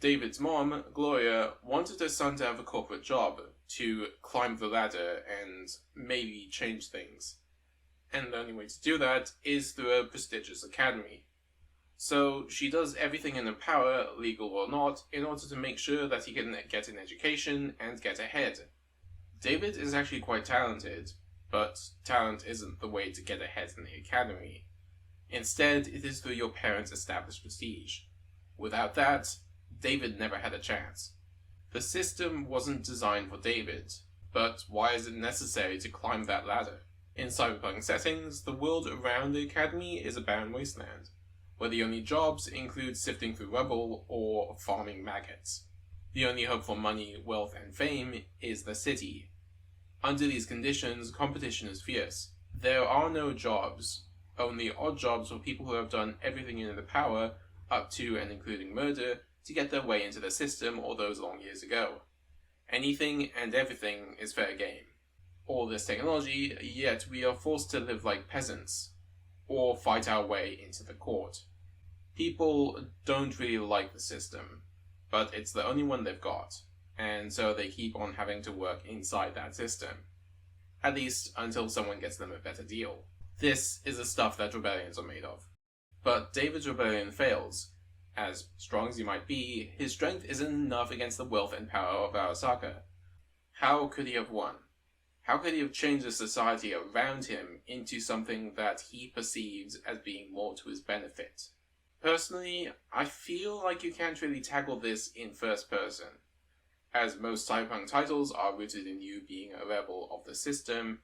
David's mom, Gloria, wanted her son to have a corporate job, to climb the ladder and maybe change things. And the only way to do that is through a prestigious academy. So she does everything in her power, legal or not, in order to make sure that he can get an education and get ahead. David is actually quite talented, but talent isn't the way to get ahead in the academy. Instead, it is through your parents' established prestige. Without that, David never had a chance. The system wasn't designed for David, but why is it necessary to climb that ladder? In cyberpunk settings, the world around the academy is a barren wasteland, where the only jobs include sifting through rubble or farming maggots. The only hope for money, wealth, and fame is the city. Under these conditions, competition is fierce. There are no jobs, only odd jobs for people who have done everything in their power, up to and including murder, to get their way into the system all those long years ago. Anything and everything is fair game. All this technology, yet we are forced to live like peasants, or fight our way into the court. People don't really like the system, but it's the only one they've got, and so they keep on having to work inside that system. At least until someone gets them a better deal. This is the stuff that rebellions are made of. But David's rebellion fails. As strong as he might be, his strength isn't enough against the wealth and power of Arasaka. How could he have won? How could he have changed the society around him into something that he perceives as being more to his benefit? Personally, I feel like you can't really tackle this in first person. As most cyberpunk titles are rooted in you being a rebel of the system,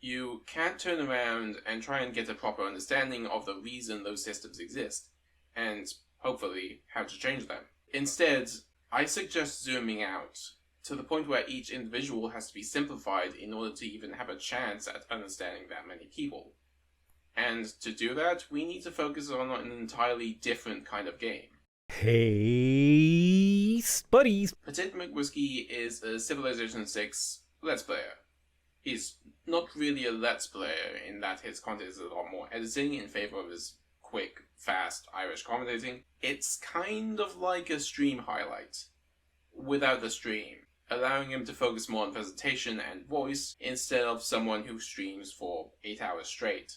you can't turn around and try and get a proper understanding of the reason those systems exist, and hopefully how to change them. Instead, I suggest zooming out, to the point where each individual has to be simplified in order to even have a chance at understanding that many people. And to do that, we need to focus on an entirely different kind of game. Hey, buddies! Petit McWhiskey is a Civilization 6 Let's Player. He's not really a Let's Player in that his content is a lot more editing in favor of his quick, fast Irish commentating. It's kind of like a stream highlight, without the stream, allowing him to focus more on presentation and voice instead of someone who streams for 8 hours straight.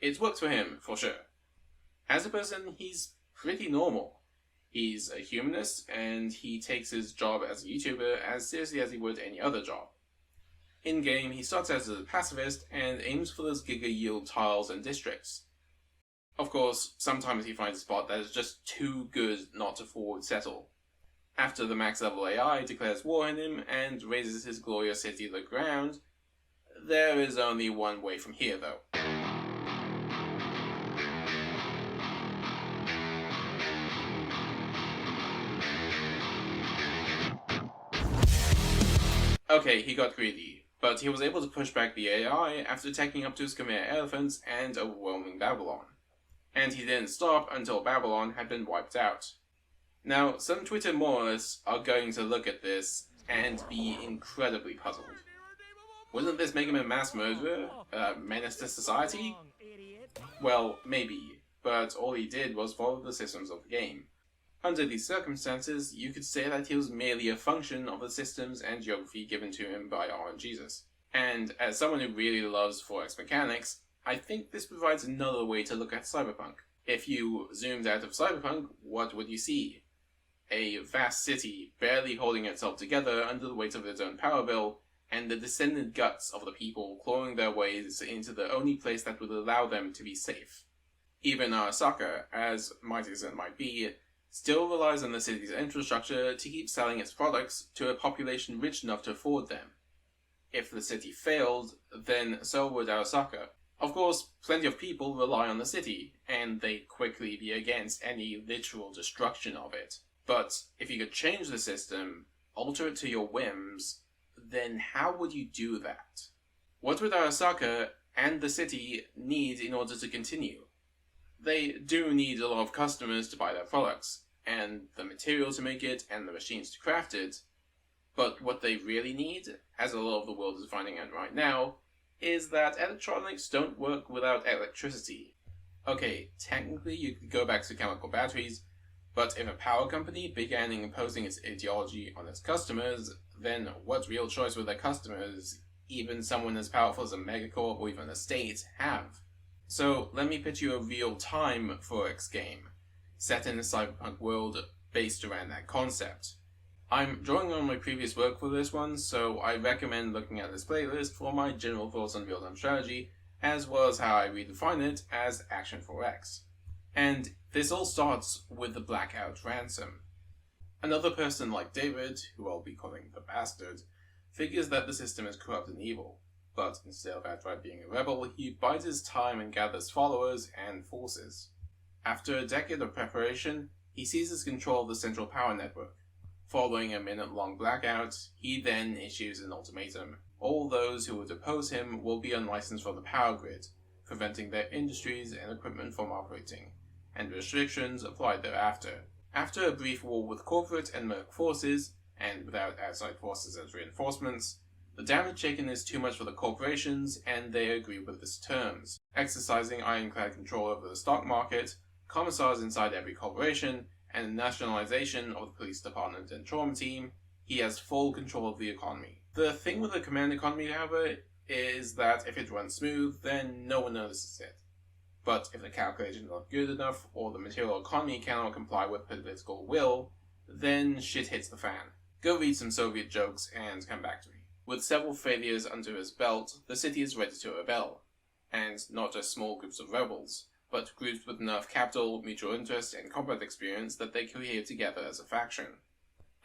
It works for him, for sure. As a person, he's pretty normal. He's a humanist, and he takes his job as a YouTuber as seriously as he would any other job. In-game, he starts out as a pacifist and aims for those giga-yield tiles and districts. Of course, sometimes he finds a spot that is just too good not to forward settle. After the max-level AI declares war on him and razes his glorious city to the ground, there is only one way from here, though. Okay, he got greedy, but he was able to push back the AI after attacking up to his Khmer elephants and overwhelming Babylon. And he didn't stop until Babylon had been wiped out. Now, some Twitter moralists are going to look at this and be incredibly puzzled. Wouldn't this make him a mass murderer? A menace to society? Well, maybe, but all he did was follow the systems of the game. Under these circumstances, you could say that he was merely a function of the systems and geography given to him by RNGesus. And as someone who really loves 4X mechanics, I think this provides another way to look at Cyberpunk. If you zoomed out of Cyberpunk, what would you see? A vast city barely holding itself together under the weight of its own power bill, and the descended guts of the people clawing their ways into the only place that would allow them to be safe. Even Arasaka, as mighty as it might be, still relies on the city's infrastructure to keep selling its products to a population rich enough to afford them. If the city failed, then so would Arasaka. Of course, plenty of people rely on the city, and they'd quickly be against any literal destruction of it. But if you could change the system, alter it to your whims, then how would you do that? What would Arasaka and the city need in order to continue? They do need a lot of customers to buy their products, and the material to make it, and the machines to craft it. But what they really need, as a lot of the world is finding out right now, is that electronics don't work without electricity. Okay, technically you could go back to chemical batteries, But if a power company began imposing its ideology on its customers, then what real choice would their customers, even someone as powerful as a megacorp or even a state, have? So let me pitch you a real-time 4X game, set in a cyberpunk world based around that concept. I'm drawing on my previous work for this one, so I recommend looking at this playlist for my general thoughts on real-time strategy, as well as how I redefine it as Action 4X. And this all starts with the Blackout ransom. Another person like David, who I'll be calling the Bastard, figures that the system is corrupt and evil, but instead of outright being a rebel, he bides his time and gathers followers and forces. After a decade of preparation, he seizes control of the central power network. Following a minute-long blackout, he then issues an ultimatum. All those who would oppose him will be unlicensed from the power grid, preventing their industries and equipment from operating, and restrictions applied thereafter. After a brief war with corporate and merc forces, and without outside forces as reinforcements, the damage taken is too much for the corporations, and they agree with his terms. Exercising ironclad control over the stock market, Commissars inside every corporation, and the nationalization of the police department and trauma team, he has full control of the economy. The thing with the command economy, however, is that if it runs smooth, then no one notices it. But if the calculations are not good enough, or the material economy cannot comply with political will, then shit hits the fan. Go read some Soviet jokes and come back to me. With several failures under his belt, the city is ready to rebel. And not just small groups of rebels, but groups with enough capital, mutual interest, and combat experience that they cohere together as a faction.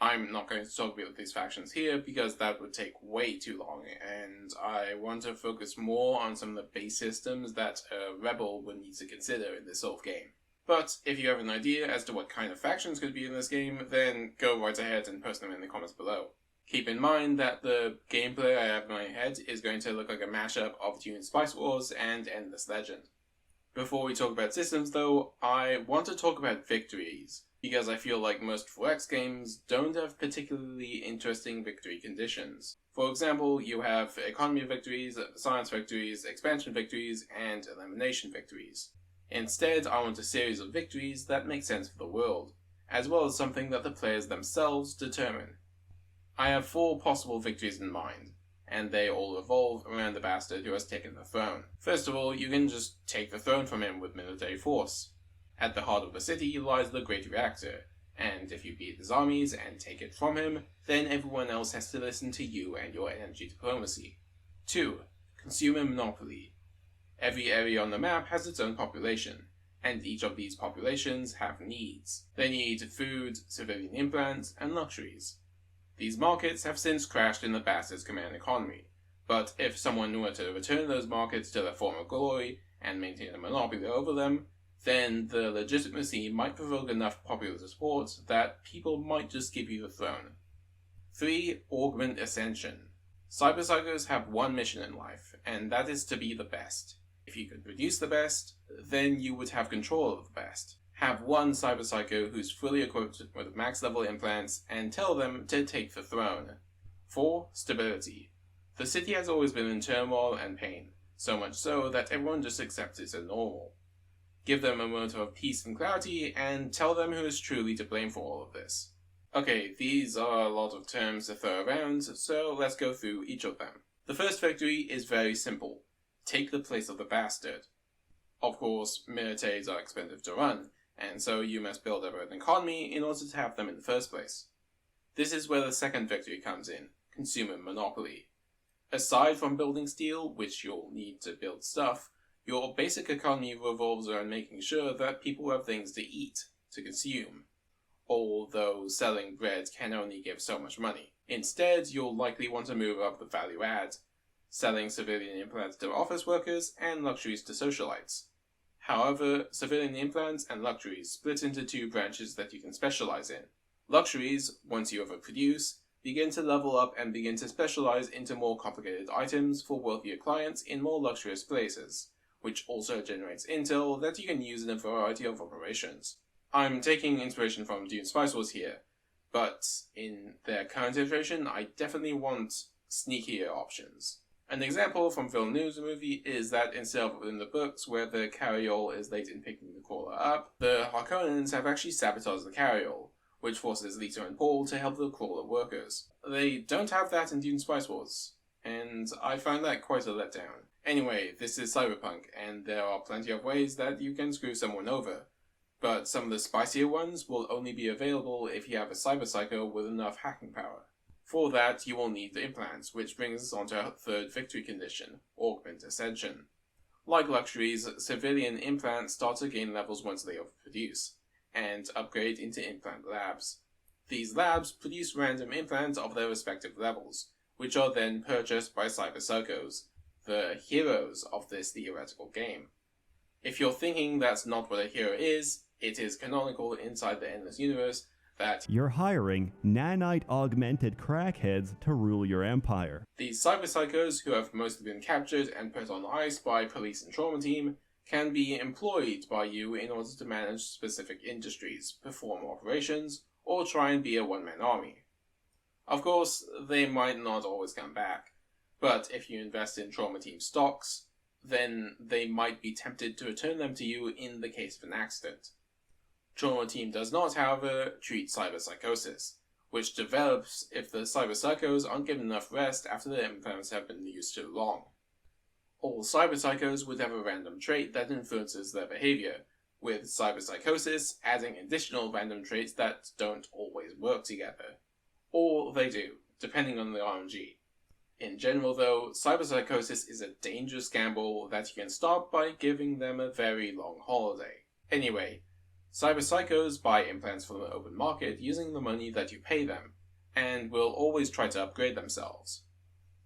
I'm not going to talk about these factions here because that would take way too long, and I want to focus more on some of the base systems that a rebel would need to consider in this sort of game. But if you have an idea as to what kind of factions could be in this game, then go right ahead and post them in the comments below. Keep in mind that the gameplay I have in my head is going to look like a mashup of Dune Spice Wars and Endless Legend. Before we talk about systems though, I want to talk about victories, because I feel like most 4X games don't have particularly interesting victory conditions. For example, you have economy victories, science victories, expansion victories, and elimination victories. Instead, I want a series of victories that make sense for the world, as well as something that the players themselves determine. I have 4 possible victories in mind, and they all revolve around the bastard who has taken the throne. First of all, you can just take the throne from him with military force. At the heart of the city lies the Great Reactor, and if you beat his armies and take it from him, then everyone else has to listen to you and your energy diplomacy. 2. Consumer monopoly. Every area on the map has its own population, and each of these populations have needs. They need food, civilian implants, and luxuries. These markets have since crashed in the bastard's command economy, but if someone were to return those markets to their former glory and maintain a monopoly over them, then the legitimacy might provoke enough popular support that people might just give you the throne. 3. Augment Ascension. Cyberpsychos have one mission in life, and that is to be the best. If you could produce the best, then you would have control of the best. Have one Cyberpsycho who's fully equipped with max level implants and tell them to take the throne. 4. Stability. The city has always been in turmoil and pain, so much so that everyone just accepts it as normal. Give them a moment of peace and clarity and tell them who is truly to blame for all of this. Okay, these are a lot of terms to throw around, so let's go through each of them. The first victory is very simple. Take the place of the bastard. Of course, militaries are expensive to run, and so you must build up an economy in order to have them in the first place. This is where the second victory comes in, consumer monopoly. Aside from building steel, which you'll need to build stuff, your basic economy revolves around making sure that people have things to eat, to consume. Although selling bread can only give so much money. Instead, you'll likely want to move up the value add, selling civilian implants to office workers and luxuries to socialites. However, civilian implants and luxuries split into 2 branches that you can specialize in. Luxuries, once you overproduce, begin to level up and begin to specialize into more complicated items for wealthier clients in more luxurious places, which also generates intel that you can use in a variety of operations. I'm taking inspiration from Dune Spice Wars here, but in their current iteration I definitely want sneakier options. An example from Villeneuve's movie is that instead of in the books where the carriole is late in picking the crawler up, the Harkonnens have actually sabotaged the carriole, which forces Lita and Paul to help the crawler workers. They don't have that in Dune Spice Wars, and I find that quite a letdown. Anyway, this is Cyberpunk, and there are plenty of ways that you can screw someone over, but some of the spicier ones will only be available if you have a Cyberpsycho with enough hacking power. For that, you will need the implants, which brings us on to our third victory condition, Augment Ascension. Like luxuries, civilian implants start to gain levels once they overproduce, and upgrade into implant labs. These labs produce random implants of their respective levels, which are then purchased by Cyberpsychos, the heroes of this theoretical game. If you're thinking that's not what a hero is, it is canonical inside the Endless Universe that you're hiring nanite augmented crackheads to rule your empire. These Cyberpsychos, who have mostly been captured and put on ice by police and trauma team, can be employed by you in order to manage specific industries, perform operations, or try and be a one-man army. Of course, they might not always come back, but if you invest in trauma team stocks, then they might be tempted to return them to you in the case of an accident. Trauma team does not, however, treat cyberpsychosis, which develops if the cyberpsychos aren't given enough rest after their implants have been used too long. All cyberpsychos would have a random trait that influences their behavior, with cyberpsychosis adding additional random traits that don't always work together. Or they do, depending on the RNG. In general though, cyberpsychosis is a dangerous gamble that you can stop by giving them a very long holiday. Anyway, cyberpsychos buy implants from the open market using the money that you pay them, and will always try to upgrade themselves.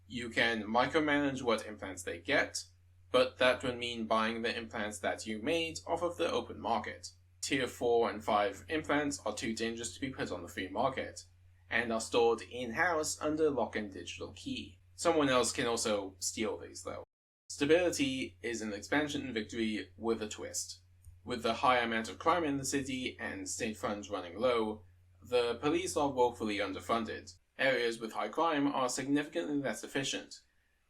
You can micromanage what implants they get, but that would mean buying the implants that you made off of the open market. Tier 4 and 5 implants are too dangerous to be put on the free market, and are stored in-house under lock and digital key. Someone else can also steal these though. Stability is an expansion victory with a twist. With the high amount of crime in the city and state funds running low, the police are woefully underfunded. Areas with high crime are significantly less efficient,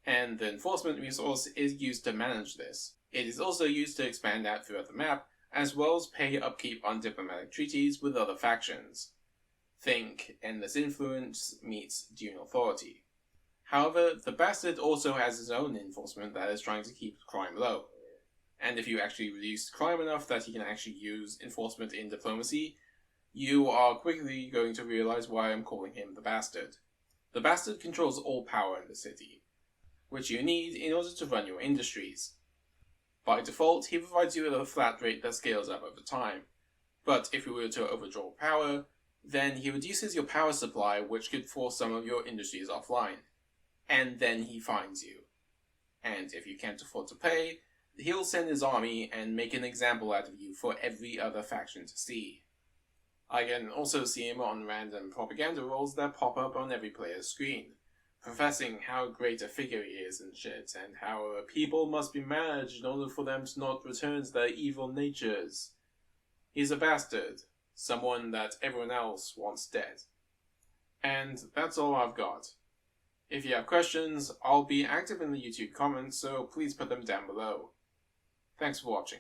and the enforcement resource is used to manage this. It is also used to expand out throughout the map, as well as pay upkeep on diplomatic treaties with other factions. Think Endless Influence meets Dune Authority. However, the Bastard also has his own enforcement that is trying to keep crime low. And if you actually reduce crime enough that he can actually use enforcement in diplomacy, you are quickly going to realize why I'm calling him the Bastard. The Bastard controls all power in the city, which you need in order to run your industries. By default, he provides you with a flat rate that scales up over time, but if you were to overdraw power, then he reduces your power supply, which could force some of your industries offline, and then he fines you. And if you can't afford to pay, he'll send his army and make an example out of you for every other faction to see. I can also see him on random propaganda rolls that pop up on every player's screen, professing how great a figure he is and shit, and how people must be managed in order for them to not return to their evil natures. He's a bastard, someone that everyone else wants dead. And that's all I've got. If you have questions, I'll be active in the YouTube comments, so please put them down below. Thanks for watching.